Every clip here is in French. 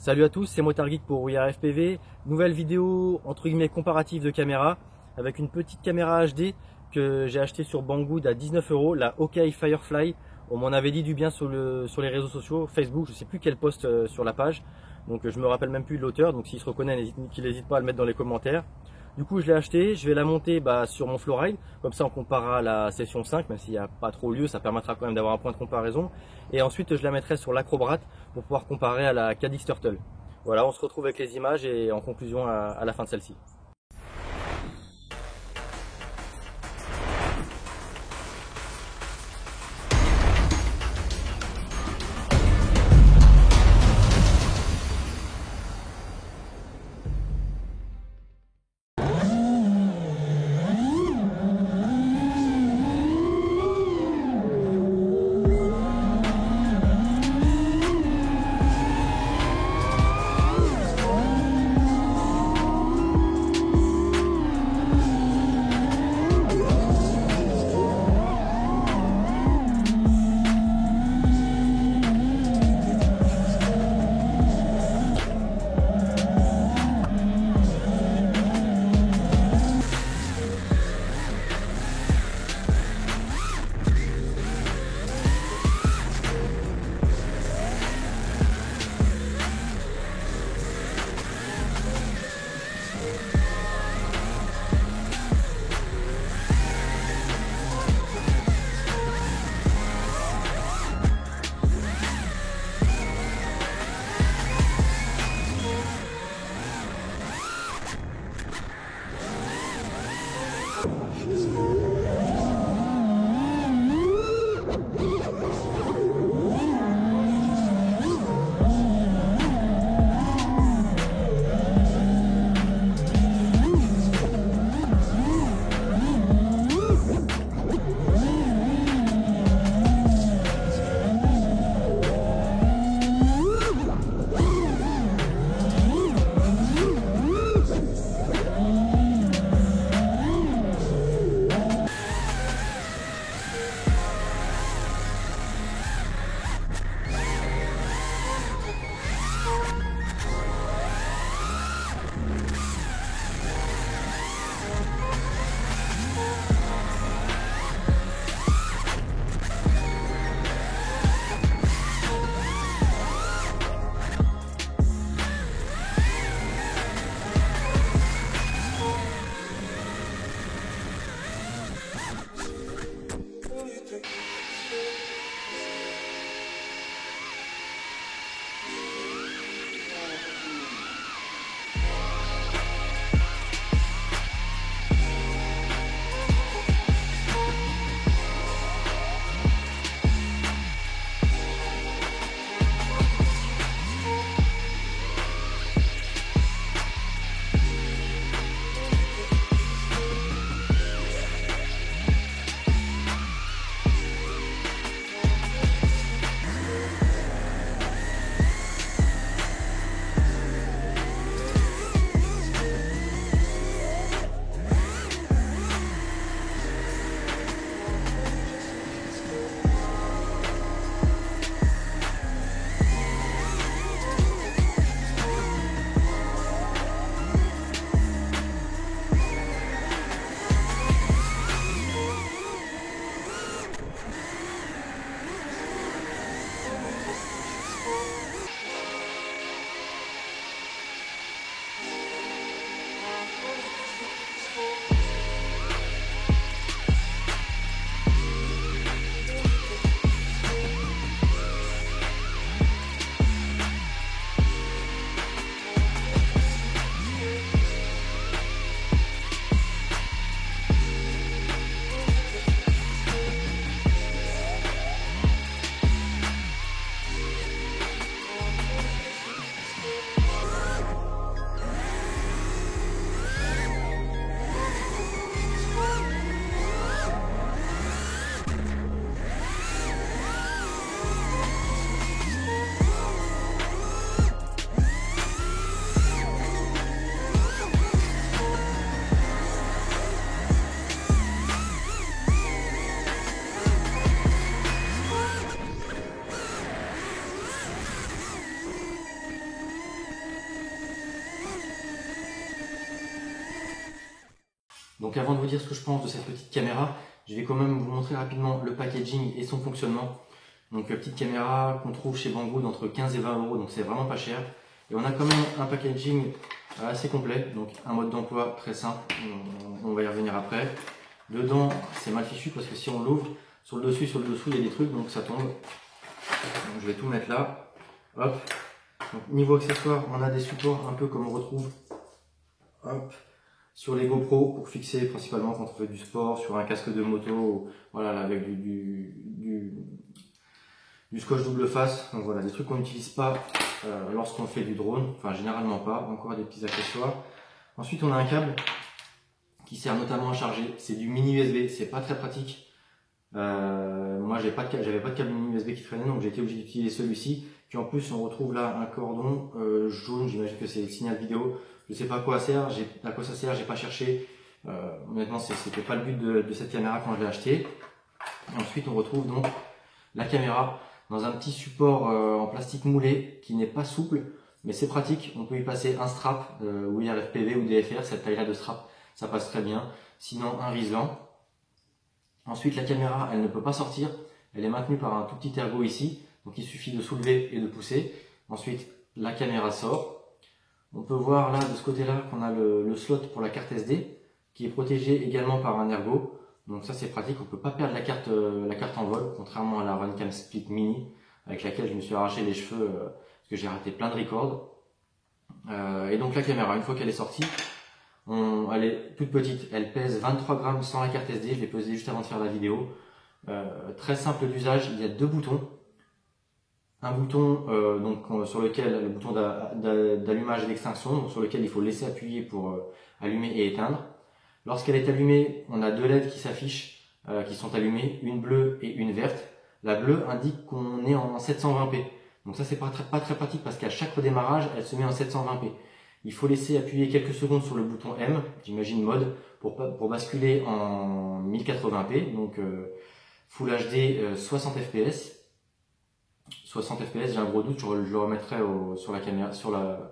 Salut à tous, c'est Motard Geek pour We Are FPV. Nouvelle vidéo entre guillemets comparative de caméra avec une petite caméra HD que j'ai acheté sur Banggood à 19 €, la Hawkeye Firefly. On m'en avait dit du bien sur les réseaux sociaux, Facebook, je sais plus quel post sur la page. Donc je me rappelle même plus de l'auteur, donc s'il se reconnaît, qu'il n'hésite pas à le mettre dans les commentaires. Du coup je l'ai acheté, je vais la monter sur mon Flowride, comme ça on comparera à la session 5, même s'il n'y a pas trop lieu, ça permettra quand même d'avoir un point de comparaison. Et ensuite je la mettrai sur l'Acrobat pour pouvoir comparer à la Caddx Turtle. Voilà, on se retrouve avec les images et en conclusion à la fin de celle-ci. Donc avant de vous dire ce que je pense de cette petite caméra, je vais quand même vous montrer rapidement le packaging et son fonctionnement. Donc petite caméra qu'on trouve chez Banggood entre 15 et 20 euros, donc c'est vraiment pas cher. Et on a quand même un packaging assez complet, donc un mode d'emploi très simple, on va y revenir après. Dedans c'est mal fichu parce que si on l'ouvre, sur le dessous il y a des trucs, donc ça tombe. Donc, je vais tout mettre là. Hop. Donc, niveau accessoires, on a des supports un peu comme on retrouve hop, sur les GoPro pour fixer principalement quand on fait du sport, sur un casque de moto, voilà, là, avec du scotch double face. Donc voilà, des trucs qu'on n'utilise pas lorsqu'on fait du drone, enfin généralement pas, encore des petits accessoires. Ensuite on a un câble qui sert notamment à charger, c'est du mini USB, c'est pas très pratique. Moi j'avais pas de câble mini USB qui traînait, donc j'ai été obligé d'utiliser celui-ci. Puis en plus on retrouve là un cordon jaune, j'imagine que c'est le signal vidéo. Je sais pas à quoi ça sert, j'ai pas cherché. Honnêtement c'était pas le but de cette caméra quand je l'ai achetée. Ensuite on retrouve donc la caméra dans un petit support en plastique moulé qui n'est pas souple, mais c'est pratique. On peut y passer un strap, oui RFPV ou DFR, cette taille là de strap ça passe très bien. Sinon un riselant. Ensuite la caméra elle ne peut pas sortir, elle est maintenue par un tout petit ergot ici, donc il suffit de soulever et de pousser. Ensuite la caméra sort. On peut voir là de ce côté là qu'on a le slot pour la carte SD qui est protégé également par un ergot. Donc ça c'est pratique, on peut pas perdre la carte en vol, contrairement à la Runcam Split Mini avec laquelle je me suis arraché les cheveux parce que j'ai raté plein de records. Et donc la caméra, une fois qu'elle est sortie, elle est toute petite, elle pèse 23 grammes sans la carte SD, je l'ai pesée juste avant de faire la vidéo. Très simple d'usage, il y a deux boutons. Un bouton sur lequel, le bouton d'allumage et d'extinction, sur lequel il faut laisser appuyer pour allumer et éteindre. Lorsqu'elle est allumée, on a deux LED qui s'affichent, qui sont allumées, une bleue et une verte. La bleue indique qu'on est en 720p. Donc ça c'est pas très pratique parce qu'à chaque redémarrage, elle se met en 720p. Il faut laisser appuyer quelques secondes sur le bouton M, j'imagine mode, pour basculer en 1080p, donc Full HD 60 fps. 60 fps, j'ai un gros doute, je le remettrai sur la caméra,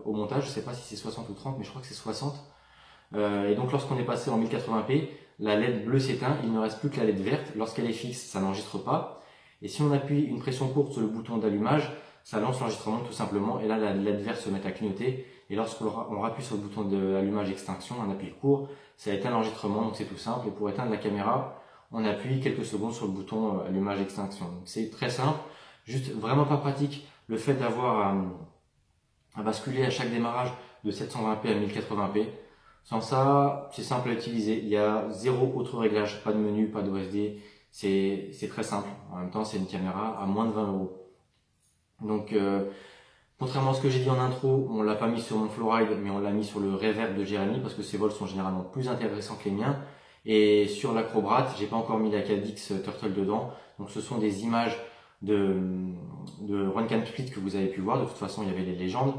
au montage, je sais pas si c'est 60 ou 30, mais je crois que c'est 60. Et donc lorsqu'on est passé en 1080p, la LED bleue s'éteint, il ne reste plus que la LED verte. Lorsqu'elle est fixe, ça n'enregistre pas. Et si on appuie une pression courte sur le bouton d'allumage, ça lance l'enregistrement tout simplement. Et là, la LED verte se met à clignoter. Et lorsqu'on rappuie sur le bouton d'allumage extinction, un appui court, ça éteint l'enregistrement. Donc c'est tout simple. Et pour éteindre la caméra, on appuie quelques secondes sur le bouton allumage extinction. Donc c'est très simple, juste vraiment pas pratique. Le fait d'avoir à basculer à chaque démarrage de 720p à 1080p. Sans ça, c'est simple à utiliser. Il y a zéro autre réglage, pas de menu, pas d'OSD. C'est très simple. En même temps, c'est une caméra à moins de 20 euros. Donc, contrairement à ce que j'ai dit en intro, on l'a pas mis sur mon Flowride, mais on l'a mis sur le Reverb de Jérémy parce que ses vols sont généralement plus intéressants que les miens. Et sur l'Acrobrat, j'ai pas encore mis la Cadix Turtle dedans. Donc, ce sont des images de Runcam Split que vous avez pu voir. De toute façon, il y avait les légendes.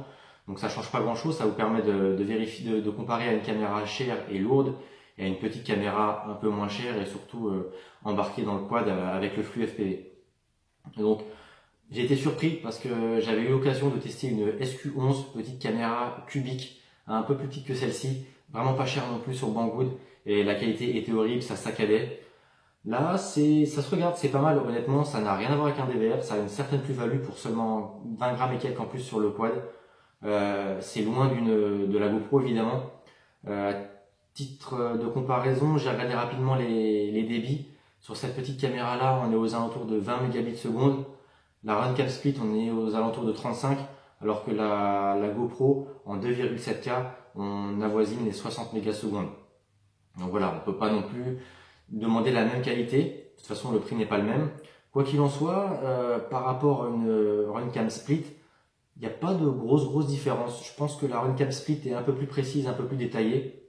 Donc ça change pas grand chose, ça vous permet de vérifier, de comparer à une caméra chère et lourde et à une petite caméra un peu moins chère et surtout embarquée dans le quad avec le flux FPV. Et donc j'ai été surpris parce que j'avais eu l'occasion de tester une SQ11, petite caméra cubique, un peu plus petite que celle-ci, vraiment pas chère non plus sur Banggood et la qualité était horrible, ça saccadait. Là, ça se regarde, c'est pas mal, honnêtement, ça n'a rien à voir avec un DVR, ça a une certaine plus-value pour seulement 20 grammes et quelques en plus sur le quad. C'est loin de la GoPro évidemment. À titre de comparaison, j'ai regardé rapidement les débits. Sur cette petite caméra là, on est aux alentours de 20 mégabits seconde. La Runcam Split, on est aux alentours de 35, alors que la GoPro en 2,7K, on avoisine les 60 mégasecondes. Donc voilà, on peut pas non plus demander la même qualité. De toute façon, le prix n'est pas le même. Quoi qu'il en soit, par rapport à une Runcam Split, il n'y a pas de grosse différence. Je pense que la Runcam Split est un peu plus précise, un peu plus détaillée.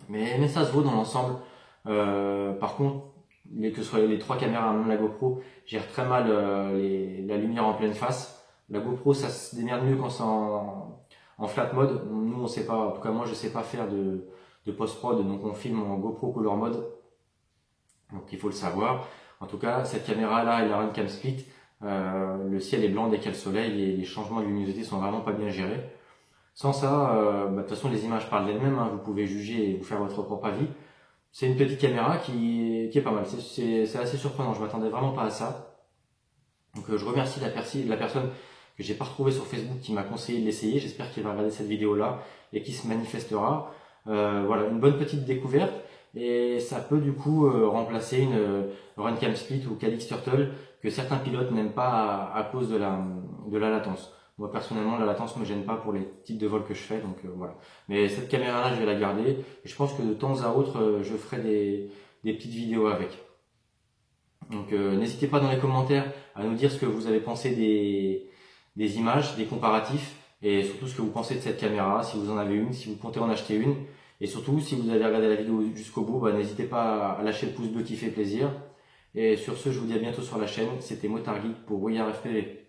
Mais ça se vaut dans l'ensemble. Par contre, que ce soit les trois caméras, même la GoPro, gère très mal la lumière en pleine face. La GoPro, ça se démerde mieux quand c'est en flat mode. Nous, on sait pas, en tout cas moi, je sais pas faire de post-prod, donc on filme en GoPro Color Mode. Donc il faut le savoir. En tout cas, cette caméra-là et la Runcam Split, le ciel est blanc dès qu'il y a le soleil et les changements de luminosité sont vraiment pas bien gérés. Sans ça, de toute façon les images parlent d'elles-mêmes, hein, vous pouvez juger et vous faire votre propre avis. c'est une petite caméra qui est pas mal. C'est assez surprenant, je m'attendais vraiment pas à ça. Donc je remercie la personne que j'ai pas retrouvée sur Facebook qui m'a conseillé de l'essayer. J'espère qu'il va regarder cette vidéo là et qu'il se manifestera. Voilà, une bonne petite découverte. Et ça peut du coup remplacer une Runcam Split ou Calyx Turtle que certains pilotes n'aiment pas à cause de la latence. Moi personnellement la latence me gêne pas pour les types de vols que je fais, donc voilà. Mais cette caméra là je vais la garder et je pense que de temps à autre je ferai des petites vidéos avec. Donc n'hésitez pas dans les commentaires à nous dire ce que vous avez pensé des images, des comparatifs et surtout ce que vous pensez de cette caméra, si vous en avez une, si vous comptez en acheter une. Et surtout, si vous avez regardé la vidéo jusqu'au bout, n'hésitez pas à lâcher le pouce bleu qui fait plaisir. Et sur ce, je vous dis à bientôt sur la chaîne. C'était Motard Geek pour Rouillard FPV.